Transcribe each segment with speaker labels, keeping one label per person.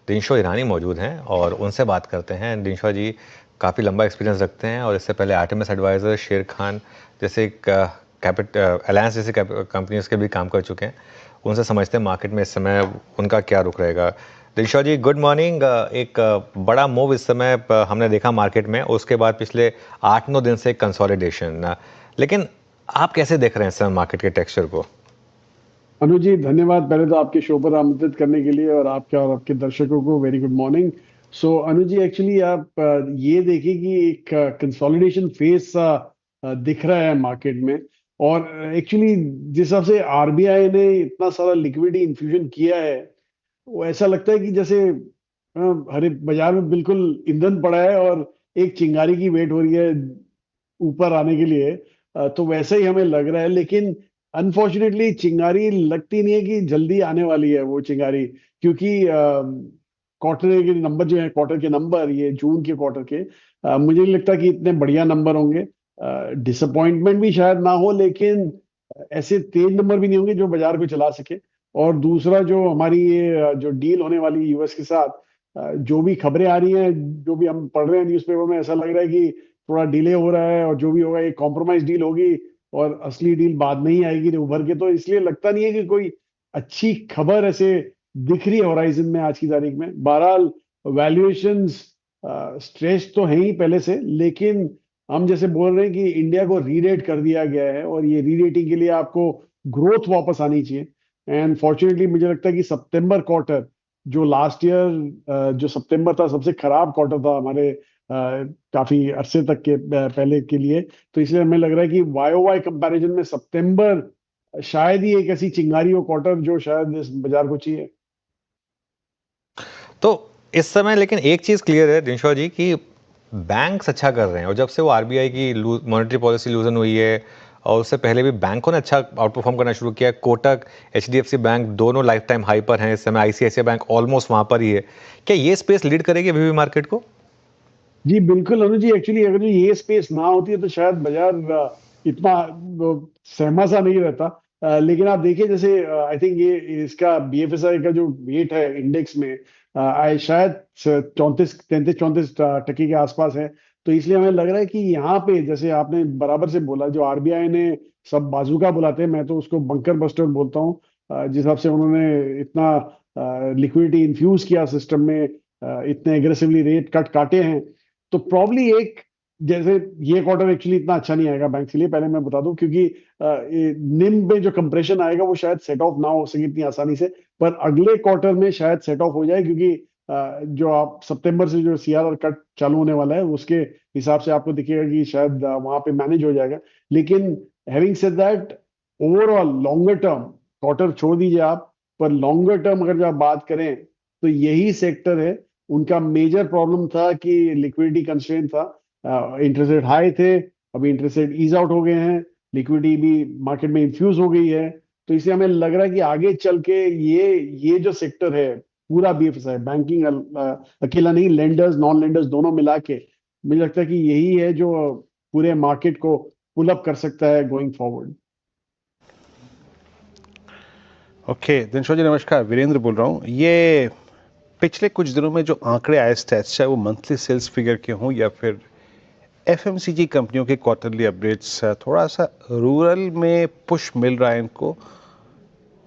Speaker 1: दिनशो ईरानी मौजूद हैं और उनसे बात करते हैं। दिनशो जी काफ़ी लंबा एक्सपीरियंस रखते हैं और इससे पहले आर्टेमिस एडवाइजर, शेर खान जैसे अलायंस जैसी कंपनीज के भी काम कर चुके हैं। उनसे समझते हैं मार्केट में इस समय उनका क्या रुख रहेगा। दिनशो जी गुड मॉर्निंग। एक बड़ा मूव इस समय हमने देखा मार्केट में, उसके बाद पिछले 8-9 दिन से कंसोलिडेशन। लेकिन आप कैसे देख रहे हैं इस समय मार्केट के टेक्सचर को?
Speaker 2: अनु जी, धन्यवाद पहले तो आपके शो पर आमंत्रित करने के लिए और आपके दर्शकों को वेरी गुड मॉर्निंग। सो अनु जी, एक्चुअली आप ये देखिए कि एक कंसोलिडेशन फेज सा दिख रहा है मार्केट में। और एक्चुअली जिस हिसाब से आरबीआई ने इतना सारा लिक्विडिटी इन्फ्यूजन किया है, वो ऐसा लगता है कि जैसे हरे बाजार में बिल्कुल ईंधन पड़ा है और एक चिंगारी की वेट हो रही है ऊपर आने के लिए। तो वैसा ही हमें लग रहा है, लेकिन अनफॉर्चुनेटली चिंगारी लगती नहीं है कि जल्दी आने वाली है वो चिंगारी, क्योंकि क्वार्टर के नंबर जो है, क्वार्टर के नंबर, ये जून के क्वार्टर के, मुझे नहीं लगता कि इतने बढ़िया नंबर होंगे। डिसअपॉइंटमेंट भी शायद ना हो, लेकिन ऐसे तेज नंबर भी नहीं होंगे जो बाजार को चला सके। और दूसरा, जो हमारी ये जो डील होने वाली यूएस के साथ, जो भी खबरें आ रही हैं, जो भी हम पढ़ रहे हैं न्यूज़पेपर में, ऐसा लग रहा है कि थोड़ा डिले हो रहा है और जो भी होगा एक कॉम्प्रोमाइज डील होगी और असली डील बाद में ही आएगी उभर के। तो इसलिए लगता नहीं है कि कोई अच्छी खबर ऐसे दिख रही है होराइजन में आज की तारीख में। बहरहाल वैल्यूएशंस स्ट्रेच तो है ही पहले से, लेकिन हम जैसे बोल रहे हैं कि इंडिया को रीरेट कर दिया गया है और ये रीरेटिंग के लिए आपको ग्रोथ वापस आनी चाहिए। एंड फॉर्चुनेटली मुझे लगता है कि सितंबर क्वार्टर, जो लास्ट ईयर जो सितंबर था, सबसे खराब क्वार्टर था हमारे काफी अरसे तक के पहले के लिए। तो इसलिए हमें लग रहा है कि वाई ओ वाई कंपैरिजन में सितंबर शायद ही एक ऐसी चिंगारी हो क्वार्टर जो शायद इस बाजार को चाहिए।
Speaker 1: तो इस समय लेकिन एक चीज क्लियर है दिनशो जी कि बैंक्स अच्छा कर रहे हैं, और जब से वो आरबीआई की मॉनेटरी पॉलिसी लूजन हुई है और उससे पहले भी बैंकों ने अच्छा आउट परफॉर्म करना शुरू किया है। कोटक, एचडीएफसी बैंक दोनों लाइफ टाइम हाई पर हैं इस समय। आईसीआईसीआई बैंक ऑलमोस्ट वहां पर ही है। क्या ये स्पेस लीड करेगी अभी भी मार्केट को?
Speaker 2: जी बिल्कुल अनु जी, एक्चुअली अगर ये स्पेस ना होती है तो शायद बाजार इतना सहमा सा नहीं रहता। लेकिन आप देखिए, जैसे आई थिंक ये इसका बीएफएसआई का जो वेट है इंडेक्स में, शायद 34-33-34% के आसपास है। तो इसलिए हमें लग रहा है कि यहाँ पे, जैसे आपने बराबर से बोला, जो आरबीआई ने, सब बाजूका बुलाते हैं, मैं तो उसको बंकर बस्टर बोलता हूँ, जिस हिसाब से उन्होंने इतना लिक्विडिटी इन्फ्यूज किया सिस्टम में, इतने एग्रेसिवली रेट कट काटे हैं। तो प्रॉब्ली एक, जैसे ये क्वार्टर एक्चुअली इतना अच्छा नहीं आएगा बैंक के लिए, पहले मैं बता दूं, क्योंकि निम में जो कंप्रेशन आएगा वो शायद सेट ऑफ ना हो सके इतनी आसानी से। पर अगले क्वार्टर में शायद सेट ऑफ हो जाए, क्योंकि जो आप सितंबर से जो सीआरआर कट चालू होने वाला है, उसके हिसाब से आपको दिखेगा कि शायद वहां पे मैनेज हो जाएगा। लेकिन having said that, overall longer term, quarter छोड़ दीजिए आप, पर लॉन्गर टर्म अगर जो आप बात करें, तो यही सेक्टर है। उनका मेजर प्रॉब्लम था कि लिक्विडिटी कंस्ट्रेंट था, इंटरेस्ट रेट हाई थे, अभी इंटरेस्ट रेट ईज आउट हो गए हैं, लिक्विडिटी भी मार्केट में इन्फ्यूज हो गई है। तो इसलिए हमें लग रहा है कि आगे चल के ये जो सेक्टर है, पूरा बीएफएसआई बैंकिंग, अकेला नहीं, लेंडर्स नॉन लेंडर्स दोनों मिला के, मुझे लगता है कि यही है जो पूरे मार्केट को पुल अप कर सकता है गोइंग फॉरवर्ड।
Speaker 3: ओके दिनशो जी, नमस्कार। वीरेंद्र बोल रहा हूँ। ये पिछले कुछ दिनों में जो आंकड़े आए स्टैट्स, चाहे वो मंथली सेल्स फिगर के हों या फिर एफएमसीजी कंपनियों के क्वार्टरली अपडेट्स, थोड़ा सा रूरल में पुश मिल रहा है इनको,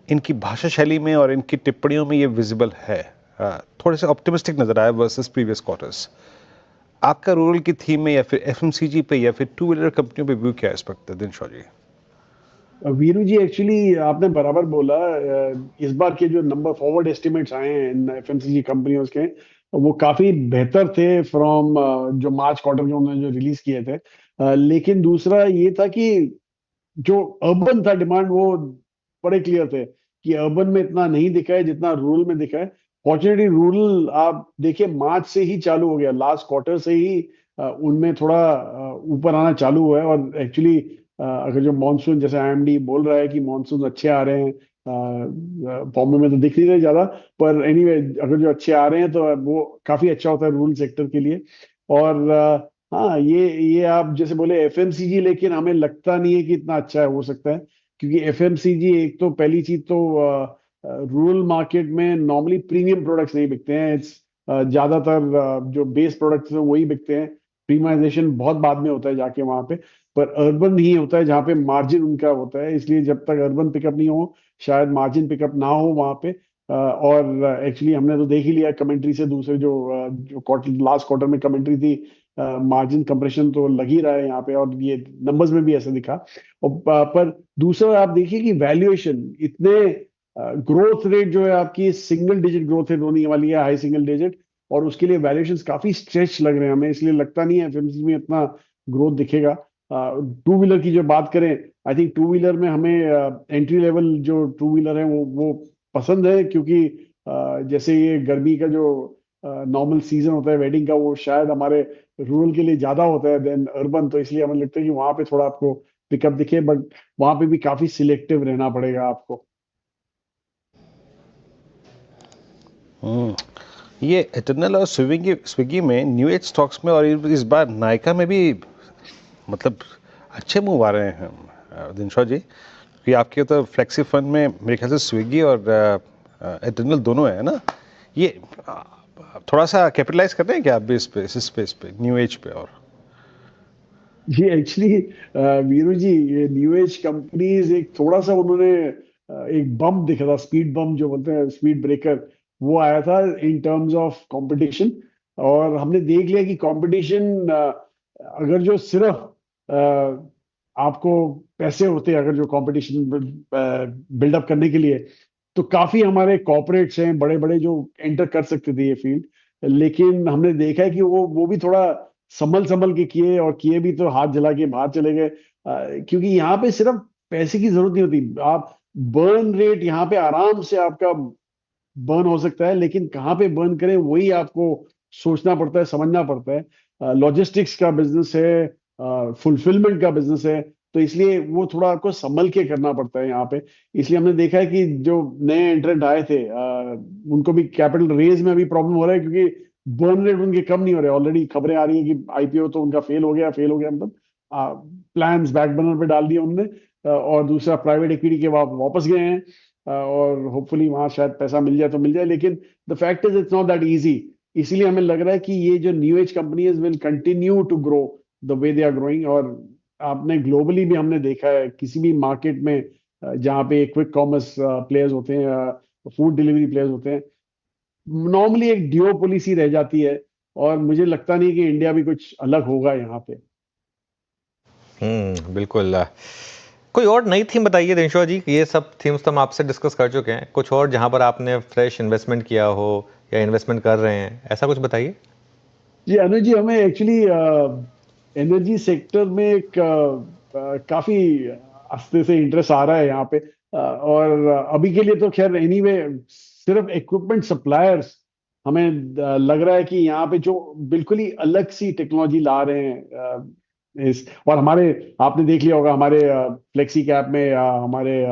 Speaker 3: इनकी भाषा शैली में और इनकी टिप्पणियों में ये विजिबल है। थोड़े से ऑप्टिमिस्टिक नजर आया वर्सेस प्रीवियस क्वार्टर्स। आपका रूरल की थीम में या फिर एफएमसीजी पे या फिर टू व्हीलर कंपनियों पे व्यू क्या है इस वक्त दिनशो जी?
Speaker 2: वीरू जी, एक्चुअली आपने बराबर बोला। इस बार के जो नंबर फॉरवर्ड एस्टिमेट्स आए हैं इन एफएमसीजी कंपनियों के, वो काफी बेहतर थे फ्रॉम जो मार्च क्वार्टर में उन्होंने जो रिलीज किए थे। लेकिन दूसरा ये था कि जो अर्बन था डिमांड, वो बड़े क्लियर थे कि अर्बन में इतना नहीं दिखा है जितना रूरल में दिखा है। फॉर्चुनेटली रूरल आप देखिए मार्च से ही चालू हो गया, लास्ट क्वार्टर से ही उनमें थोड़ा ऊपर आना चालू हुआ है। और एक्चुअली अगर जो मानसून, जैसे आईएमडी बोल रहा है कि मानसून अच्छे आ रहे हैं, बॉम्बे में तो दिख नहीं रहे ज्यादा, पर एनीवे अगर जो अच्छे आ रहे हैं तो वो काफी अच्छा होता है रूरल सेक्टर के लिए। और हाँ, ये आप जैसे बोले एफएमसीजी, लेकिन हमें लगता नहीं है कि इतना अच्छा हो सकता है, क्योंकि एफएमसीजी एक तो पहली चीज तो रूरल मार्केट में नॉर्मली प्रीमियम प्रोडक्ट्स नहीं बिकते हैं। इट्स ज्यादातर जो बेस प्रोडक्ट्स हैं वही बिकते हैं। प्रीमियमाइजेशन बहुत बाद में होता है जाके वहां पे। पर अर्बन ही होता है जहाँ पे मार्जिन उनका होता है, इसलिए जब तक अर्बन पिकअप नहीं हो शायद मार्जिन पिकअप ना हो वहां पे। और एक्चुअली हमने तो देख ही लिया कमेंट्री से, दूसरे जो क्वार्टर लास्ट क्वार्टर में कमेंट्री थी, मार्जिन कंप्रेशन तो लग ही रहा है यहाँ पे, और ये नंबर्स में भी ऐसा दिखा। और पर दूसरा आप देखिए कि वैल्यूएशन इतने, ग्रोथ रेट जो है आपकी सिंगल डिजिट ग्रोथ रेट होने वाली है, हाई सिंगल डिजिट, और उसके लिए वैल्यूएशंस काफी स्ट्रेच लग रहे हैं हमें, इसलिए लगता नहीं है एफएमसीजी में इतना ग्रोथ दिखेगा। टू व्हीलर की जो बात करें, आई थिंक टू व्हीलर में हमें एंट्री लेवल जो टू व्हीलर है वो पसंद है, क्योंकि जैसे ये गर्मी का जो नॉर्मल सीजन होता है वेडिंग का, वो शायद हमारे रूरल के लिए ज्यादा होता है देन अर्बन, तो इसलिए हमें लगता है कि वहां पे थोड़ा आपको पिकअप दिखे, बट वहां पे भी काफी सिलेक्टिव रहना पड़ेगा आपको।
Speaker 3: ये इटर्नल और स्विगी स्विगी में न्यू एज स्टॉक्स में, और इस बार नायका में भी मतलब अच्छे मूव आ रहे हैं दिनशॉ जी, कि आपके तो फ्लेक्सी फंड में मेरे ख्याल से स्विगी और इटर्नल दोनों है ना, ये थोड़ा सा कैपिटलाइज कर रहे हैं क्या आप भी इस स्पेस पे न्यू एज पे? और
Speaker 2: जी एक्चुअली वीरू जी, ये न्यू एज कंपनीज एक थोड़ा सा उन्होंने एक बम दिखा था, स्पीड बम जो बोलते हैं, स्पीड ब्रेकर, वो आया था इन टर्म्स ऑफ कंपटीशन। और हमने देख लिया कि कंपटीशन, अगर जो सिर्फ आपको पैसे होते, अगर जो कंपटीशन बिल्डअप करने के लिए, तो काफी हमारे कॉर्पोरेट्स हैं बड़े बड़े जो एंटर कर सकते थे ये फील्ड। लेकिन हमने देखा है कि वो भी थोड़ा संभल संभल के किए, और किए भी तो हाथ जला के बाहर चले गए। क्योंकि यहाँ पे सिर्फ पैसे की जरूरत नहीं होती, आप बर्न रेट यहाँ पे आराम से आपका बर्न हो सकता है, लेकिन कहाँ पे बर्न करें वही आपको सोचना पड़ता है, समझना पड़ता है। लॉजिस्टिक्स का बिजनेस है, फुलफिलमेंट का बिजनेस है, तो इसलिए वो थोड़ा आपको संभल के करना पड़ता है यहाँ पे। इसलिए हमने देखा है कि जो नए एंट्रेंट आए थे, उनको भी कैपिटल रेज में अभी प्रॉब्लम हो रहा है, क्योंकि बर्न रेट उनके कम नहीं हो रहे। ऑलरेडी खबरें आ रही है कि आईपीओ तो उनका फेल हो गया मतलब, प्लान्स बैक बर्नर पे डाल दिए उन्होंने। और दूसरा प्राइवेट इक्विटी के वापस गए हैं, और होपफुली वहां शायद पैसा मिल जाए तो मिल जाए, लेकिन the fact is it's not that easy. इसीलिए हमें लग रहा है कि ये जो new age companies will continue to grow the way they are growing. और आपने ग्लोबली भी हमने देखा है किसी भी मार्केट में जहाँ पे क्विक कॉमर्स प्लेयर्स होते हैं, फूड डिलीवरी प्लेयर्स होते हैं, नॉर्मली एक डिओपोली सी रह जाती है। और मुझे लगता नहीं कि इंडिया भी कुछ अलग होगा यहाँ पे।
Speaker 1: बिल्कुल। कोई और नई थीम बताइए दिनशॉ जी, ये सब थीम्स तो हम आपसे डिस्कस कर चुके हैं, कुछ और जहां पर आपने फ्रेश इन्वेस्टमेंट किया हो या इन्वेस्टमेंट कर रहे हैं, ऐसा कुछ बताइए।
Speaker 2: जी अनुज जी, हमें एक्चुअली एनर्जी सेक्टर में एक काफी आस्ते से इंटरेस्ट आ रहा है यहाँ पे। और अभी के लिए तो खैर एनीवे सिर्फ इक्विपमेंट सप्लायर्स, हमें लग रहा है कि यहाँ पे जो बिल्कुल ही अलग सी टेक्नोलॉजी ला रहे हैं, इस और हमारे, आपने देख लिया होगा हमारे फ्लेक्सी कैप में, या हमारे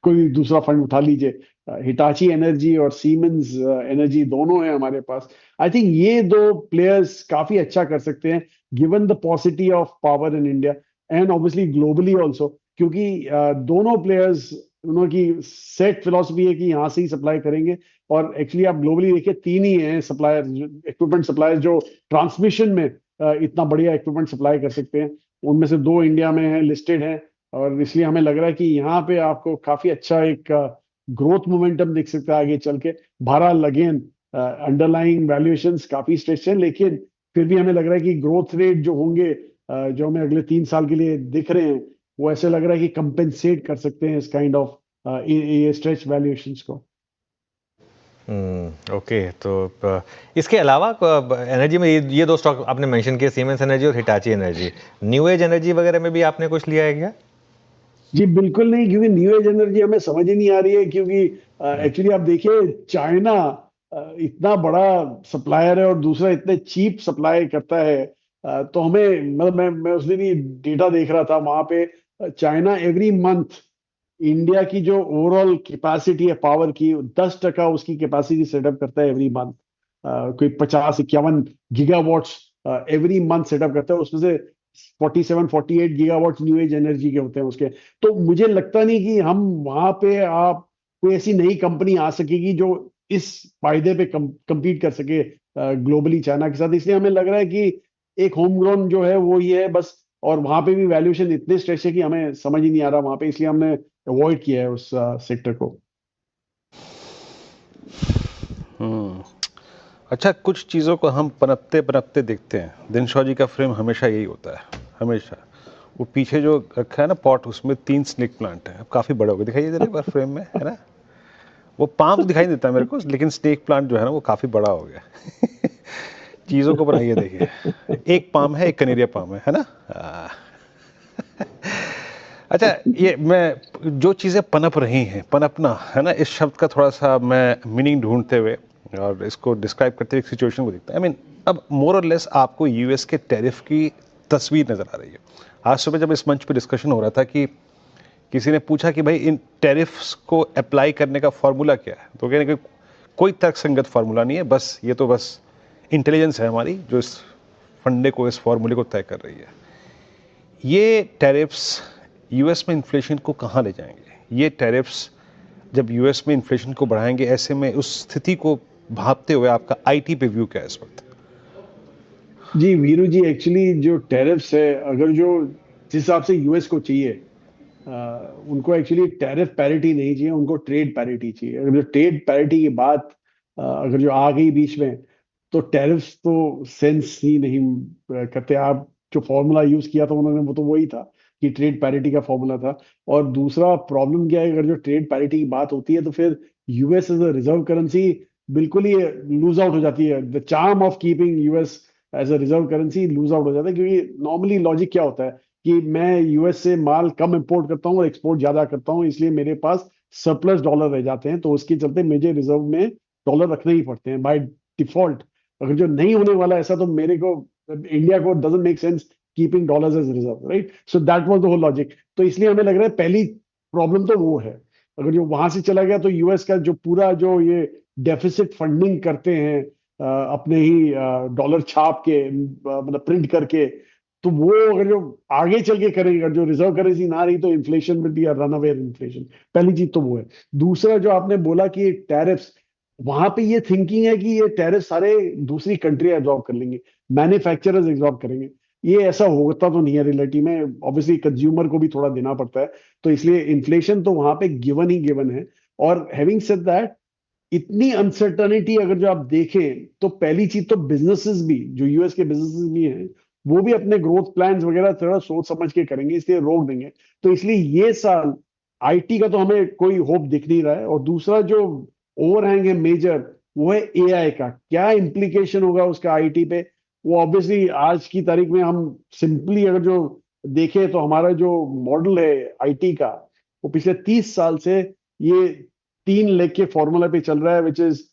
Speaker 2: कोई दूसरा फंड उठा लीजिए, हिटाची एनर्जी और सीमेंस एनर्जी दोनों हैं हमारे पास। आई थिंक ये दो प्लेयर्स काफी अच्छा कर सकते हैं given the पॉसिटी of power in India and obviously globally also, क्योंकि दोनों प्लेयर्स, उनकी सेट फिलॉसफी है कि यहाँ से ही सप्लाई करेंगे। और एक्चुअली आप ग्लोबली देखिए तीन ही हैं सप्लायर, इक्विपमेंट सप्लायर्स जो ट्रांसमिशन में इतना बढ़िया इक्विपमेंट सप्लाई कर सकते हैं। उनमें से दो इंडिया में हैं, लिस्टेड हैं, और इसलिए हमें लग रहा है कि यहाँ पे आपको काफी अच्छा एक ग्रोथ मोमेंटम दिख सकता है आगे चल के। बहरहाल अगेन अंडरलाइंग वैल्यूएशंस काफी स्ट्रेच है, लेकिन फिर भी हमें लग रहा है कि ग्रोथ रेट जो होंगे, जो हमें अगले 3 साल के लिए दिख रहे हैं, वो ऐसे लग रहा है कि कंपेंसेट कर सकते हैं इस काइंड ऑफ ये स्ट्रेच वैल्यूएशंस को।
Speaker 1: ओके, तो इसके अलावा एनर्जी में ये दो स्टॉक आपने मेंशन किए, सीमेंस एनर्जी और Hitachi energy, new age energy वगैरह में भी आपने कुछ लिया है क्या?
Speaker 2: जी बिल्कुल नहीं, क्योंकि न्यू एज एनर्जी हमें समझ ही नहीं आ रही है, क्योंकि एक्चुअली आप देखिए चाइना इतना बड़ा सप्लायर है और दूसरा इतने चीप सप्लाई करता है। तो हमें मतलब मैं उस दिन ही डेटा देख रहा था वहां पे, चाइना एवरी मंथ इंडिया की जो ओवरऑल कैपेसिटी है पावर की, 10% उसकी कैपेसिटी सेटअप करता है एवरी मंथ। कोई 50-51 गीगावाट्स एवरी मंथ सेटअप करता है, उसमें से 47-48 गीगावाट न्यू एज एनर्जी के होते हैं उसके। तो मुझे लगता नहीं कि हम वहां पे आप कोई ऐसी नई कंपनी आ सकेगी जो इस फायदे पे compete कर सके ग्लोबली चाइना के साथ। इसलिए हमें लग रहा है कि एक होम ग्रोन जो है वो ये है बस। और वहां पे भी वैल्यूएशन इतने स्ट्रेच है कि हमें समझ ही नहीं आ रहा वहां पे, इसलिए हमने अवॉइड किया है उस सेक्टर को।
Speaker 3: अच्छा, कुछ चीज़ों को हम पनपते पनपते देखते हैं। दिनशॉ जी का फ्रेम हमेशा यही होता है, हमेशा। वो पीछे जो रखा है ना पॉट, उसमें 3 स्नेक प्लांट हैं। अब काफ़ी बड़ा हो गया, दिखाइए जरा एक बार फ्रेम में, है ना? वो पाम तो दिखाई देता है मेरे को, लेकिन स्नेक प्लांट जो है ना वो काफ़ी बड़ा हो गया। चीज़ों को बनाइए, देखिए। एक पाम है, एक कनेरिया पाम है ना? अच्छा, ये मैं जो चीज़ें पनप रही हैं, पनपना, है ना? इस शब्द का थोड़ा-सा मैं मीनिंग ढूँढते हुए और इसको डिस्क्राइब करते हुए एक सिचुएशन को देखते हैं। आई मीन, अब मोर और लेस आपको यूएस के टैरिफ की तस्वीर नज़र आ रही है। आज सुबह जब इस मंच पे डिस्कशन हो रहा था कि किसी ने पूछा कि भाई इन टैरिफ्स को अप्लाई करने का फॉर्मूला क्या है, तो कहने कि कोई तर्कसंगत फार्मूला नहीं है, बस ये तो बस इंटेलिजेंस है हमारी जो इस फंडे को, इस फॉर्मूले को तय कर रही है। ये टैरिफ्स यूएस में इन्फ्लेशन को कहाँ ले जाएंगे? ये टैरिफ्स जब यूएस में इन्फ्लेशन को बढ़ाएंगे, ऐसे में उस स्थिति को भांपते हुए आपका आईटी पे व्यू क्या है इस वक्त?
Speaker 2: जी वीरू जी, एक्चुअली जो टैरिफ्स है, अगर जो जिस हिसाब से यूएस को चाहिए, उनको एक्चुअली टैरिफ पैरिटी नहीं चाहिए, उनको ट्रेड पैरिटी चाहिए। अगर जो ट्रेड पैरिटी की बात अगर जो आ गई बीच में, तो टैरिफ्स तो सेंस ही नहीं करते। आप जो फॉर्मूला यूज किया था उन्होंने, वो तो वही था कि ट्रेड पैरिटी का फॉर्मूला था। और दूसरा प्रॉब्लम क्या है, अगर जो ट्रेड पैरिटी की बात होती है तो फिर US as a reserve currency बिल्कुल ही लूज आउट हो जाती है। The charm of keeping US as a reserve currency lose out हो जाता है, क्योंकि नॉर्मली लॉजिक क्या होता है कि मैं यूएस से माल कम इंपोर्ट करता हूँ और एक्सपोर्ट ज्यादा करता हूँ, इसलिए मेरे पास सरप्लस डॉलर रह जाते हैं, तो उसके चलते मुझे रिजर्व में डॉलर रखने ही पड़ते हैं बाय डिफॉल्ट। अगर जो नहीं होने वाला ऐसा, तो मेरे को, इंडिया को doesn't make sense keeping dollars as reserve, right? So that was the whole logic. तो इसलिए हमें लग रहा है पहली प्रॉब्लम तो वो है। अगर जो वहां से चला गया तो यूएस का जो पूरा जो ये डेफिसिट फंडिंग करते हैं अपने ही डॉलर छाप के, मतलब प्रिंट करके, तो वो अगर जो आगे चल के करेंगे, जो रिजर्व करेंसी ना रही, तो inflation will be a runaway inflation. पहली चीज तो वो है। दूसरा जो आपने बोला कि टैरिफ्स, वहां पे ये थिंकिंग है कि ये टैरिफ सारे दूसरी कंट्री एब्जॉर्ब कर लेंगे, मैन्युफैक्चरर्स एब्जॉर्ब करेंगे। ये ऐसा होता तो नहीं है रियलिटी में। ऑब्वियसली कंज्यूमर को भी थोड़ा देना पड़ता है, तो इसलिए इन्फ्लेशन तो वहां पे गिवन ही गिवन है। और हैविंग सेड दैट, इतनी अनसर्टनिटी अगर जो आप देखें, तो पहली चीज तो बिजनेसेस भी, जो यूएस के बिजनेसेस भी हैं, वो भी अपने ग्रोथ प्लान्स वगैरह थोड़ा सोच समझ के करेंगे, इसलिए रोक देंगे। तो इसलिए ये साल आईटी का तो हमें कोई होप दिख नहीं रहा है। और दूसरा जो ओवरहैंग है मेजर, वो है एआई का। क्या इम्प्लीकेशन होगा उसका आईटी पे, वो ऑब्वियसली आज की तारीख में हम सिंपली अगर जो देखें, तो हमारा जो मॉडल है आईटी का, वो पिछले 30 साल से ये 3 लेग के फॉर्मूला पे चल रहा है, which is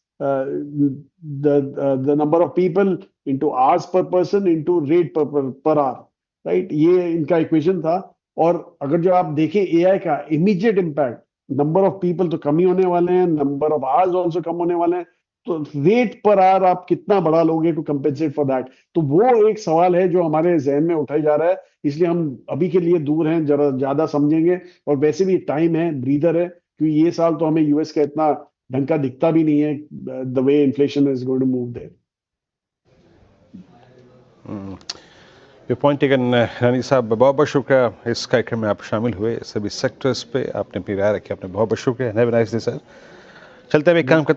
Speaker 2: the number of people into hours per person into rate per hour, right? ये इनका इक्वेशन था। और अगर जो आप देखें एआई का immediate impact, number of people तो कम ही होने वाले हैं, number of hours also come होने वाले हैं, तो रेट पर आवर आप कितना बढ़ा लोगे टू कंपेंसेट फॉर दैट? तो वो एक सवाल है जो हमारे जहन में उठाया जा रहा है। इसलिए हम अभी के लिए दूर हैं, जरा ज्यादा समझेंगे। और वैसे भी टाइम है, ब्रीदर है, क्योंकि ये साल तो हमें यूएस का इतना ढंग का दिखता भी नहीं है, the way inflation is going to move there.
Speaker 3: ये पॉइंट टेकन रानी साहब, बहुत बहुत शुक्रिया इस कार्यक्रम में आप शामिल हुए। सभी सेक्टर्स पे आपने अपनी राय रखी, आपने बहुत बहुत शुक्रिया। Have a nice day sir. चलते हुए काम करते